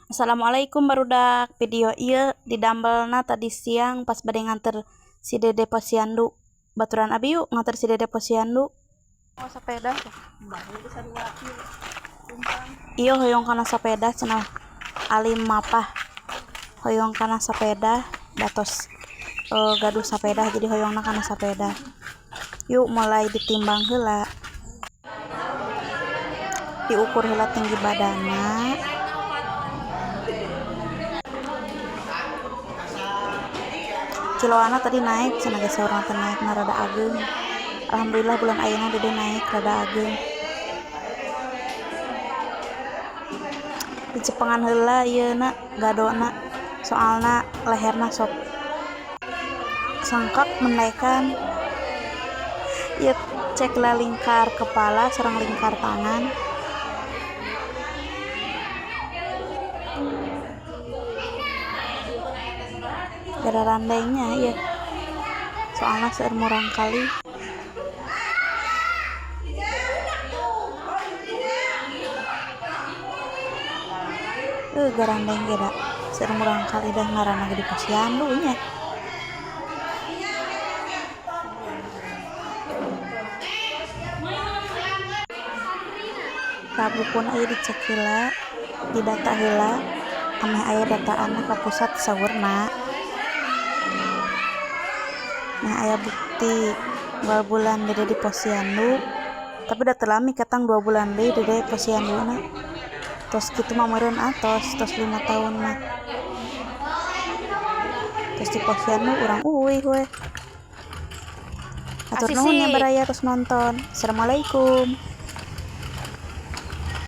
Assalamualaikum barudak. Video ieu didambalna tadi siang pas bade nganter si Dede Posyandu. Baturan abi yuk nganter si Dede Posyandu. Oh sepeda. Iyo hoyong kana sepeda cenah alim mapah. Hoyong kana sepeda datos gaduh sepeda jadi hoyongna kana sepeda. Yuk mulai ditimbang heula. Diukur heula tinggi badanna. Kiloana tadi naik cenah geus urang teh naikna rada ageung. Alhamdulillah bulan ayeuna Dede naik rada ageung. Dicepengan heula ieuna gadona soalna leherna sok sangkak menaikan. Ieu cek lingkar kepala sareng lingkar tangan. Gara randainya ya soalnya seueur murang kali garandeng geda seueur murang kali dah ngaranna di Posyandu nya. Rabukun aya dicek heula di data heula ameh aya dataan ka pusat saurna. Nah aya bukti 2 bulan Dede di Posyandu tapi udah terlami katang 2 bulan deui Dede Posyandu na tos kitu mah meureun atos tos 5 tahun mah tos di Posyandu urang uwih we. Atur nuhun ya baraya tos nonton. Assalamualaikum.